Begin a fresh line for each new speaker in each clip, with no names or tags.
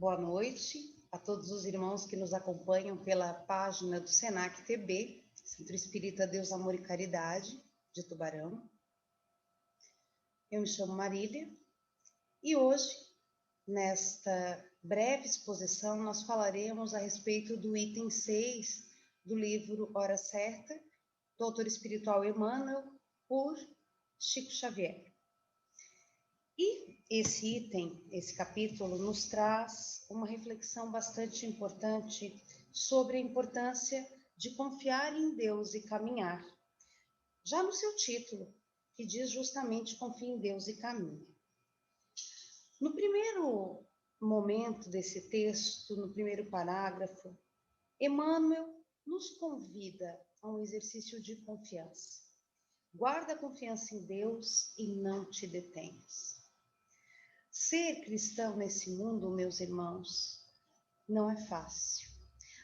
Boa noite a todos os irmãos que nos acompanham pela página do Senac TB, Centro Espírita Deus, Amor e Caridade, de Tubarão. Eu me chamo Marília e hoje, nesta breve exposição, nós falaremos a respeito do item 6 do livro Hora Certa, do autor espiritual Emmanuel, por Chico Xavier. E esse item, esse capítulo, nos traz uma reflexão bastante importante sobre a importância de confiar em Deus e caminhar. Já no seu título, que diz justamente confie em Deus e caminhe. No primeiro momento desse texto, no primeiro parágrafo, Emmanuel nos convida a um exercício de confiança. Guarda a confiança em Deus e não te detenhas. Ser cristão nesse mundo, meus irmãos, não é fácil.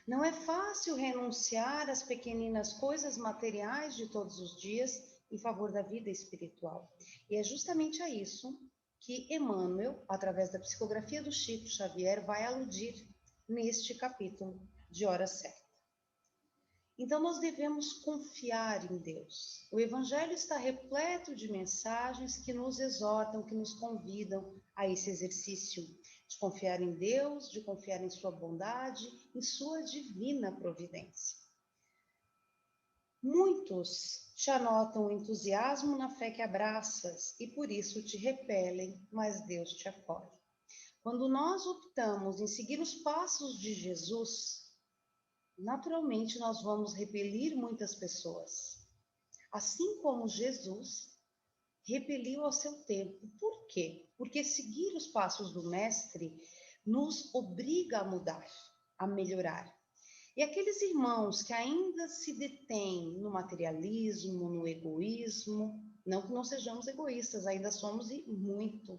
Não é fácil renunciar às pequeninas coisas materiais de todos os dias em favor da vida espiritual. E é justamente a isso que Emmanuel, através da psicografia do Chico Xavier, vai aludir neste capítulo de Hora Certa. Então, nós devemos confiar em Deus. O Evangelho está repleto de mensagens que nos exortam, que nos convidam a esse exercício de confiar em Deus, de confiar em sua bondade, em sua divina providência. Muitos te anotam entusiasmo na fé que abraças e por isso te repelem, mas Deus te acolhe. Quando nós optamos em seguir os passos de Jesus, naturalmente nós vamos repelir muitas pessoas. Assim como Jesus repeliu ao seu tempo. Por quê? Porque seguir os passos do Mestre nos obriga a mudar, a melhorar. E aqueles irmãos que ainda se detêm no materialismo, no egoísmo, não que não sejamos egoístas, ainda somos e muito.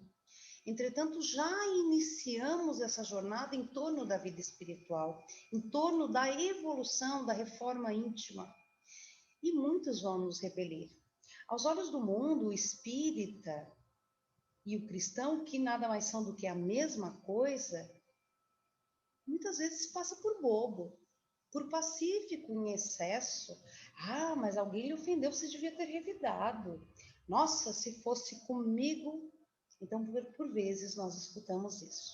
Entretanto, já iniciamos essa jornada em torno da vida espiritual, em torno da evolução, da reforma íntima. E muitos vão nos repelir. Aos olhos do mundo, o espírita e o cristão, que nada mais são do que a mesma coisa, muitas vezes passa por bobo, por pacífico em excesso. Ah, mas alguém lhe ofendeu, você devia ter revidado. Nossa, se fosse comigo... Então, por vezes, nós escutamos isso.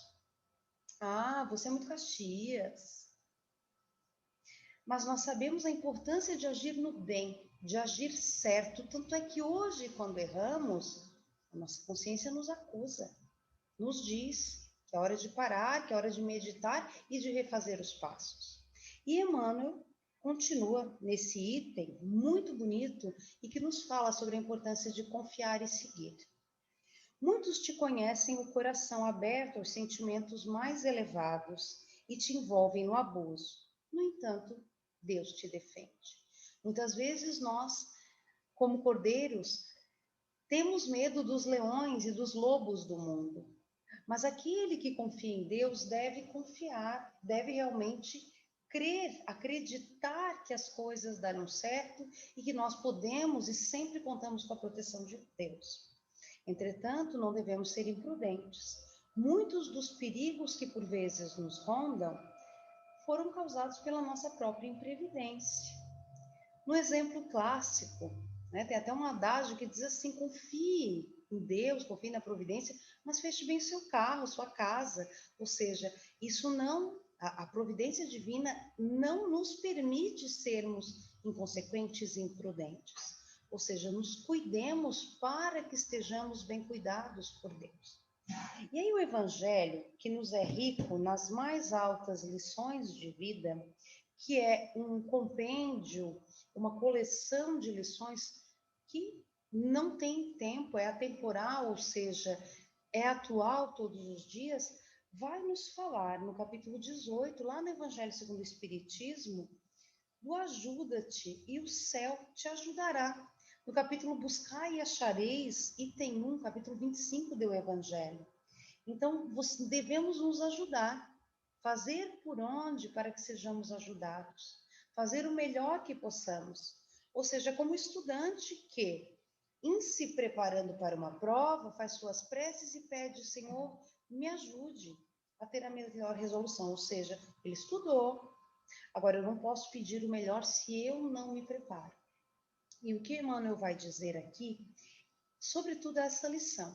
Ah, você é muito Caxias. Mas nós sabemos a importância de agir no bem, de agir certo. Tanto é que hoje, quando erramos, a nossa consciência nos acusa, nos diz que é hora de parar, que é hora de meditar e de refazer os passos. E Emmanuel continua nesse item muito bonito e que nos fala sobre a importância de confiar e seguir. Muitos te conhecem o coração aberto aos sentimentos mais elevados e te envolvem no abuso. No entanto, Deus te defende. Muitas vezes nós, como cordeiros, temos medo dos leões e dos lobos do mundo. Mas aquele que confia em Deus deve confiar, deve realmente crer, acreditar que as coisas darão certo e que nós podemos e sempre contamos com a proteção de Deus. Entretanto, não devemos ser imprudentes. Muitos dos perigos que por vezes nos rondam foram causados pela nossa própria imprevidência. No exemplo clássico, tem até um adágio que diz assim: confie em Deus, confie na providência, mas feche bem o seu carro, sua casa. Ou seja, isso não, a providência divina não nos permite sermos inconsequentes e imprudentes. Ou seja, nos cuidemos para que estejamos bem cuidados por Deus. E aí o Evangelho, que nos é rico nas mais altas lições de vida, que é um compêndio, uma coleção de lições que não tem tempo, é atemporal, ou seja, é atual todos os dias, vai nos falar no capítulo 18, lá no Evangelho segundo o Espiritismo, do ajuda-te e o céu te ajudará. No capítulo Buscai e Achareis, item 1, capítulo 25 do Evangelho. Então, devemos nos ajudar, fazer por onde para que sejamos ajudados, fazer o melhor que possamos. Ou seja, como estudante que, em se preparando para uma prova, faz suas preces e pede: Senhor, me ajude, a ter a melhor resolução. Ou seja, ele estudou, agora eu não posso pedir o melhor se eu não me preparo. E o que Emmanuel vai dizer aqui, sobretudo essa lição,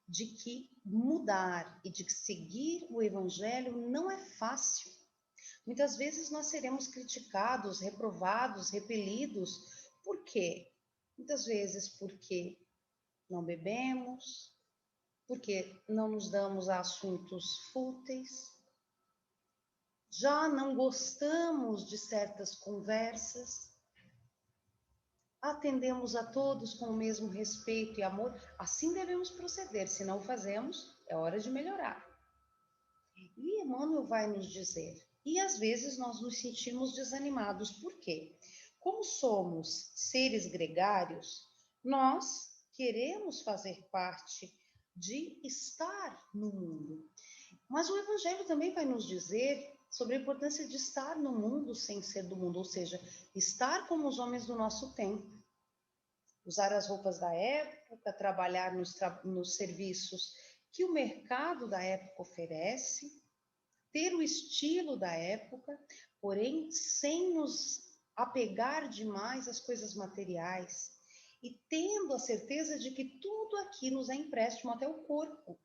de que mudar e de seguir o Evangelho não é fácil. Muitas vezes nós seremos criticados, reprovados, repelidos. Por quê? Muitas vezes porque não bebemos, porque não nos damos a assuntos fúteis, já não gostamos de certas conversas, atendemos a todos com o mesmo respeito e amor. Assim devemos proceder, se não o fazemos, é hora de melhorar. E Emmanuel vai nos dizer, e às vezes nós nos sentimos desanimados, por quê? Como somos seres gregários, nós queremos fazer parte de estar no mundo. Mas o Evangelho também vai nos dizer sobre a importância de estar no mundo sem ser do mundo, ou seja, estar como os homens do nosso tempo, usar as roupas da época, trabalhar nos serviços que o mercado da época oferece, ter o estilo da época, porém sem nos apegar demais às coisas materiais e tendo a certeza de que tudo aqui nos é empréstimo, até o corpo,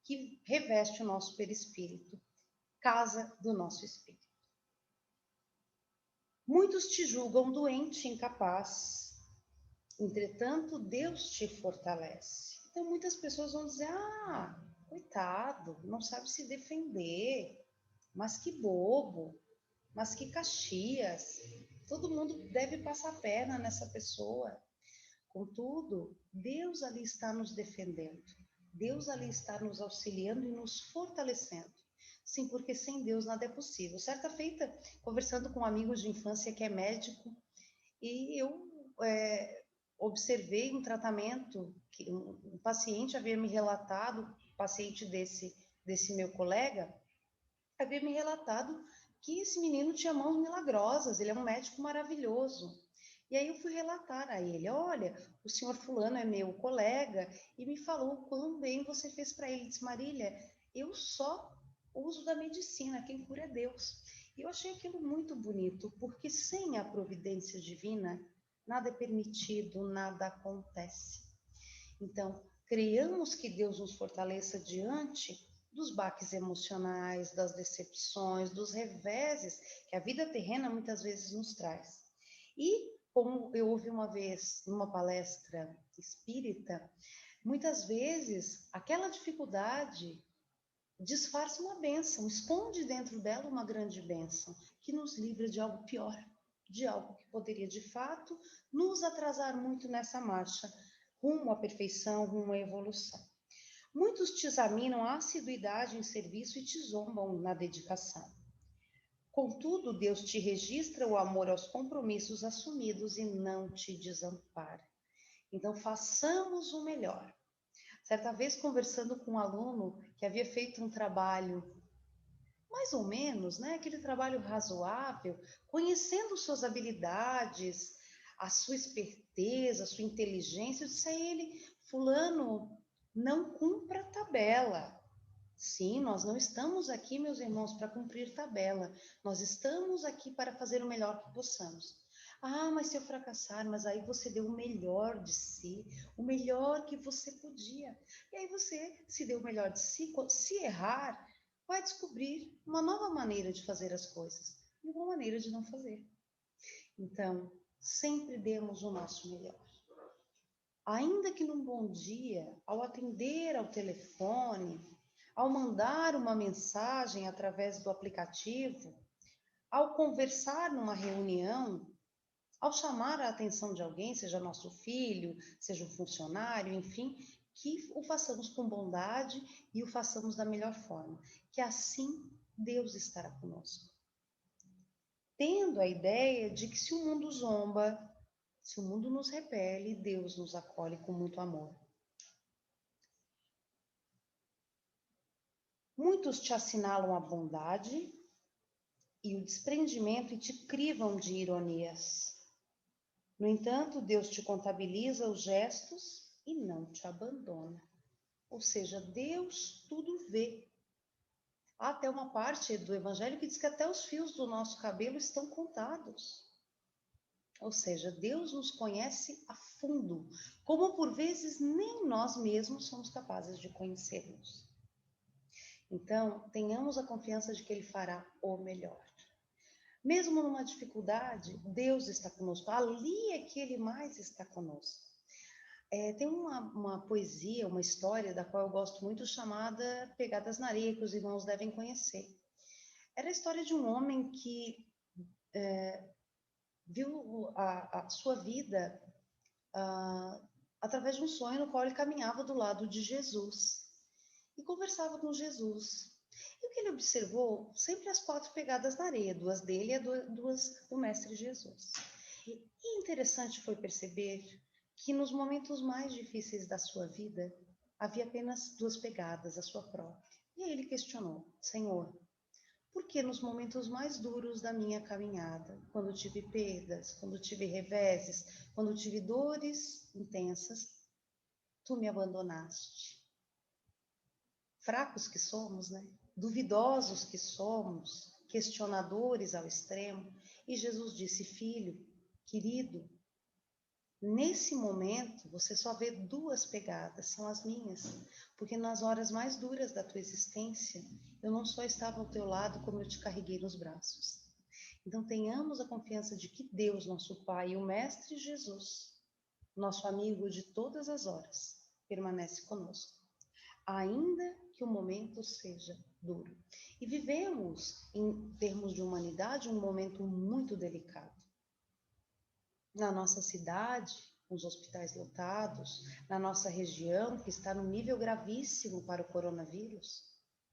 que reveste o nosso perispírito, casa do nosso espírito. Muitos te julgam doente, incapaz, entretanto, Deus te fortalece. Então, muitas pessoas vão dizer, coitado, não sabe se defender, mas que bobo, mas que Caxias, todo mundo deve passar a perna nessa pessoa. Contudo, Deus ali está nos defendendo, Deus ali está nos auxiliando e nos fortalecendo. Sim, porque sem Deus nada é possível. Certa feita, conversando com um amigo de infância que é médico, e eu observei um tratamento que um paciente havia me relatado, paciente desse meu colega, havia me relatado que esse menino tinha mãos milagrosas, ele é um médico maravilhoso. E aí eu fui relatar a ele, olha, o senhor fulano é meu colega e me falou quão bem você fez para ele. Ele disse, Marília, eu só uso da medicina, quem cura é Deus. E eu achei aquilo muito bonito, porque sem a providência divina, nada é permitido, nada acontece. Então, criamos que Deus nos fortaleça diante dos baques emocionais, das decepções, dos reveses que a vida terrena muitas vezes nos traz. E, como eu ouvi uma vez numa palestra espírita, muitas vezes aquela dificuldade disfarça uma bênção, esconde dentro dela uma grande bênção, que nos livra de algo pior, de algo que poderia de fato nos atrasar muito nessa marcha, rumo à perfeição, rumo à evolução. Muitos te examinam a assiduidade em serviço e te zombam na dedicação. Contudo, Deus te registra o amor aos compromissos assumidos e não te desampara. Então, façamos o melhor. Certa vez, conversando com um aluno que havia feito um trabalho mais ou menos, né, aquele trabalho razoável, conhecendo suas habilidades, a sua esperteza, a sua inteligência, eu disse a ele, fulano, não cumpra a tabela. Sim, nós não estamos aqui, meus irmãos, para cumprir tabela. Nós estamos aqui para fazer o melhor que possamos. Mas se eu fracassar, mas aí você deu o melhor de si, o melhor que você podia. E aí você se deu o melhor de si, se errar, vai descobrir uma nova maneira de fazer as coisas e uma maneira de não fazer. Então, sempre demos o nosso melhor. Ainda que num bom dia, ao atender ao telefone, ao mandar uma mensagem através do aplicativo, ao conversar numa reunião, ao chamar a atenção de alguém, seja nosso filho, seja um funcionário, enfim, que o façamos com bondade e o façamos da melhor forma, que assim Deus estará conosco. Tendo a ideia de que se o mundo zomba, se o mundo nos repele, Deus nos acolhe com muito amor. Muitos te assinalam a bondade e o desprendimento e te crivam de ironias. No entanto, Deus te contabiliza os gestos e não te abandona. Ou seja, Deus tudo vê. Há até uma parte do Evangelho que diz que até os fios do nosso cabelo estão contados. Ou seja, Deus nos conhece a fundo, como por vezes nem nós mesmos somos capazes de conhecermos. Então, tenhamos a confiança de que Ele fará o melhor. Mesmo numa dificuldade, Deus está conosco. Ali é que Ele mais está conosco. Tem uma poesia, uma história da qual eu gosto muito, chamada Pegadas na Areia, que os irmãos devem conhecer. Era a história de um homem que viu a sua vida através de um sonho no qual ele caminhava do lado de Jesus e conversava com Jesus. E o que ele observou? Sempre as 4 pegadas na areia, 2 dele e 2 do Mestre Jesus. E interessante foi perceber que nos momentos mais difíceis da sua vida, havia apenas 2 pegadas, a sua própria. E aí ele questionou: Senhor, por que nos momentos mais duros da minha caminhada, quando tive perdas, quando tive reveses, quando tive dores intensas, tu me abandonaste? Fracos que somos, né? Duvidosos que somos, questionadores ao extremo. E Jesus disse: filho, querido, nesse momento você só vê 2 pegadas, são as minhas, porque nas horas mais duras da tua existência, eu não só estava ao teu lado, como eu te carreguei nos braços. Então tenhamos a confiança de que Deus, nosso Pai, e o Mestre Jesus, nosso amigo de todas as horas, permanece conosco, ainda que o momento seja duro. E vivemos, em termos de humanidade, um momento muito delicado. Na nossa cidade, com os hospitais lotados, na nossa região, que está num nível gravíssimo para o coronavírus,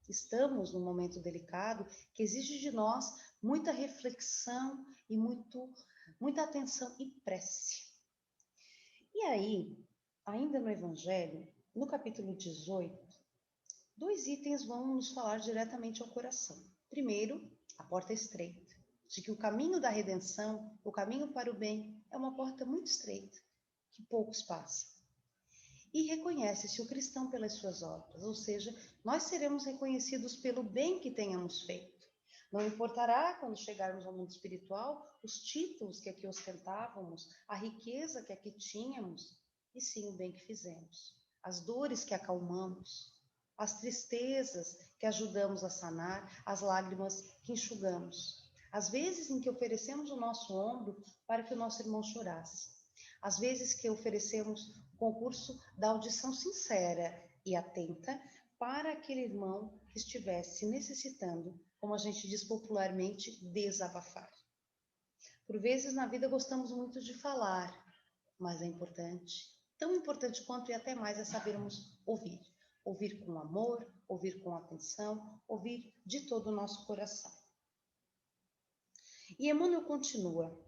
estamos num momento delicado que exige de nós muita reflexão e muita atenção e prece. E aí, ainda no Evangelho, no capítulo 18, 2 itens vão nos falar diretamente ao coração. Primeiro, a porta estreita, de que o caminho da redenção, o caminho para o bem, é uma porta muito estreita, que poucos passam. E reconhece-se o cristão pelas suas obras, ou seja, nós seremos reconhecidos pelo bem que tenhamos feito. Não importará, quando chegarmos ao mundo espiritual, os títulos que aqui ostentávamos, a riqueza que aqui tínhamos, e sim o bem que fizemos, as dores que acalmamos, as tristezas que ajudamos a sanar, as lágrimas que enxugamos, as vezes em que oferecemos o nosso ombro para que o nosso irmão chorasse, as vezes que oferecemos o concurso da audição sincera e atenta para aquele irmão que estivesse necessitando, como a gente diz popularmente, desabafar. Por vezes na vida gostamos muito de falar, mas é importante, tão importante quanto e até mais, é sabermos ouvir. Ouvir com amor, ouvir com atenção, ouvir de todo o nosso coração. E Emmanuel continua: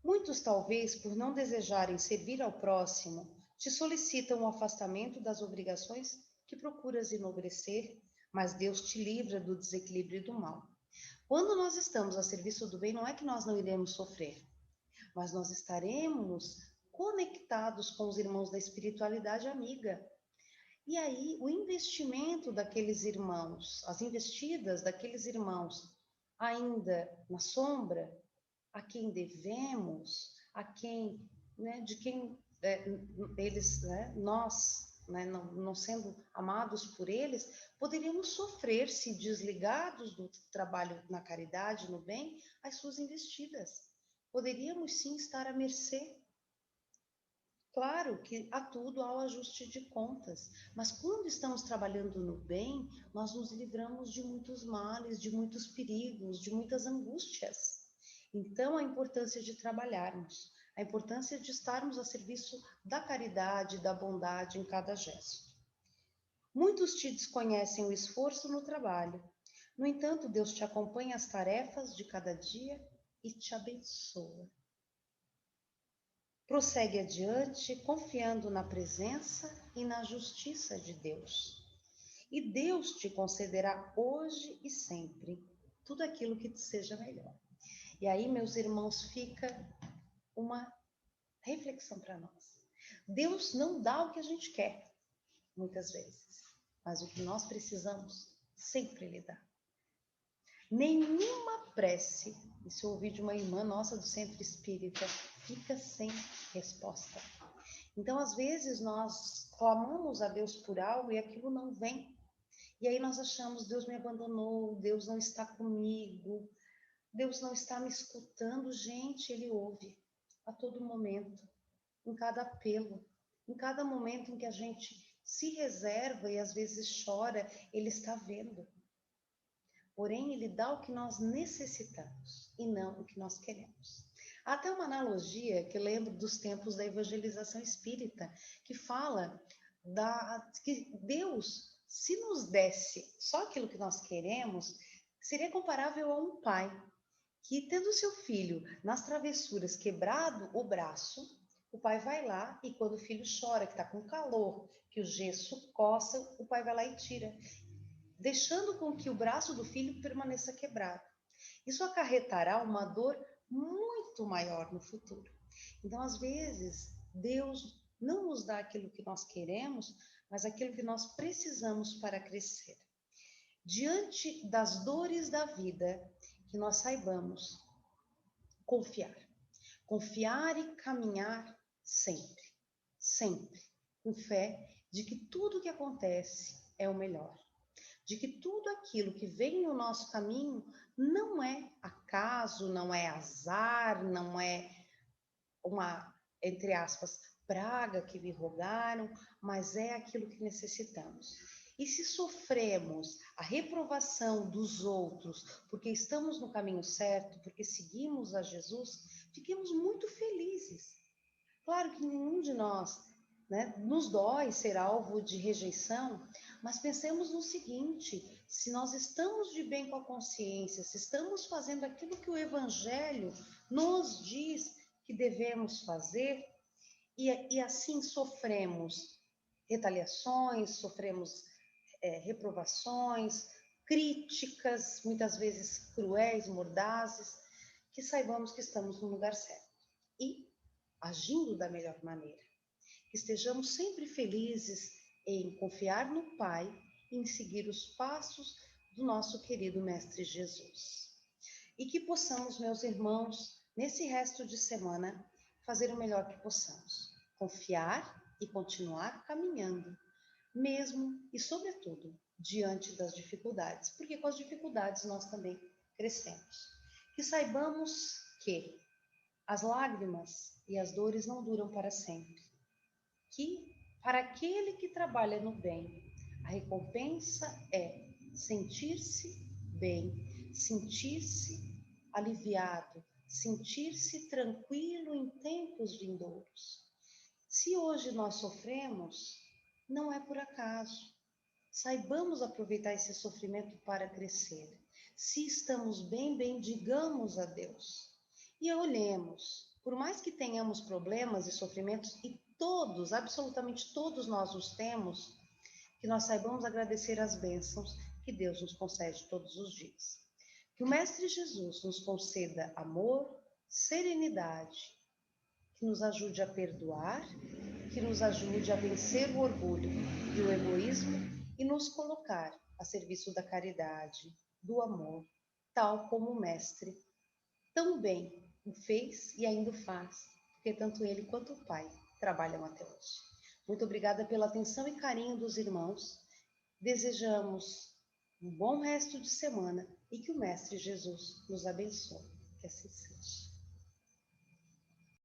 muitos, talvez, por não desejarem servir ao próximo, te solicitam o afastamento das obrigações que procuras enobrecer, mas Deus te livra do desequilíbrio e do mal. Quando nós estamos a serviço do bem, não é que nós não iremos sofrer, mas nós estaremos conectados com os irmãos da espiritualidade amiga. E aí, o investimento daqueles irmãos, as investidas daqueles irmãos ainda na sombra, a quem devemos, a quem, né, de quem eles, né, nós, né, não sendo amados por eles, poderíamos sofrer se desligados do trabalho na caridade, no bem, as suas investidas. Poderíamos sim estar à mercê. Claro que há tudo ao ajuste de contas, mas quando estamos trabalhando no bem, nós nos livramos de muitos males, de muitos perigos, de muitas angústias. Então, a importância de trabalharmos, a importância de estarmos a serviço da caridade, da bondade em cada gesto. Muitos te desconhecem o esforço no trabalho. No entanto, Deus te acompanha as tarefas de cada dia e te abençoa. Prossegue adiante, confiando na presença e na justiça de Deus. E Deus te concederá hoje e sempre tudo aquilo que te seja melhor. E aí, meus irmãos, fica uma reflexão para nós. Deus não dá o que a gente quer, muitas vezes, mas o que nós precisamos, sempre Ele dá. Nenhuma prece, isso eu ouvi de uma irmã nossa do Centro Espírita, fica sem resposta. Então, às vezes, nós clamamos a Deus por algo e aquilo não vem. E aí nós achamos, Deus me abandonou, Deus não está comigo, Deus não está me escutando. Gente, Ele ouve a todo momento, em cada apelo, em cada momento em que a gente se reserva e às vezes chora, Ele está vendo. Porém, Ele dá o que nós necessitamos e não o que nós queremos. Há até uma analogia que eu lembro dos tempos da evangelização espírita, que fala que Deus, se nos desse só aquilo que nós queremos, seria comparável a um pai que, tendo seu filho nas travessuras quebrado o braço, o pai vai lá e quando o filho chora, que está com calor, que o gesso coça, o pai vai lá e tira, deixando com que o braço do filho permaneça quebrado. Isso acarretará uma dor muito maior no futuro. Então, às vezes, Deus não nos dá aquilo que nós queremos, mas aquilo que nós precisamos para crescer. Diante das dores da vida, que nós saibamos confiar. Confiar e caminhar sempre, sempre, com fé de que tudo que acontece é o melhor. De que tudo aquilo que vem no nosso caminho não é acaso, não é azar, não é uma, entre aspas, praga que me rogaram, mas é aquilo que necessitamos. E se sofremos a reprovação dos outros, porque estamos no caminho certo, porque seguimos a Jesus, fiquemos muito felizes. Claro que nenhum de nós, né, nos dói ser alvo de rejeição, mas pensemos no seguinte: se nós estamos de bem com a consciência, se estamos fazendo aquilo que o Evangelho nos diz que devemos fazer, e assim sofremos retaliações, sofremos reprovações, críticas, muitas vezes cruéis, mordazes, que saibamos que estamos no lugar certo e agindo da melhor maneira. Que estejamos sempre felizes em confiar no Pai e em seguir os passos do nosso querido Mestre Jesus. E que possamos, meus irmãos, nesse resto de semana, fazer o melhor que possamos. Confiar e continuar caminhando, mesmo e sobretudo diante das dificuldades, porque com as dificuldades nós também crescemos. Que saibamos que as lágrimas e as dores não duram para sempre. Que para aquele que trabalha no bem, a recompensa é sentir-se bem, sentir-se aliviado, sentir-se tranquilo em tempos vindouros. Se hoje nós sofremos, não é por acaso. Saibamos aproveitar esse sofrimento para crescer. Se estamos bem, bendigamos a Deus. E olhemos, por mais que tenhamos problemas e sofrimentos, e todos, absolutamente todos nós os temos, que nós saibamos agradecer as bênçãos que Deus nos concede todos os dias. Que o Mestre Jesus nos conceda amor, serenidade, que nos ajude a perdoar, que nos ajude a vencer o orgulho e o egoísmo e nos colocar a serviço da caridade, do amor, tal como o Mestre tão bem o fez e ainda o faz, porque tanto ele quanto o Pai trabalham até hoje. Muito obrigada pela atenção e carinho dos irmãos. Desejamos um bom resto de semana e que o Mestre Jesus nos abençoe. Que assim seja.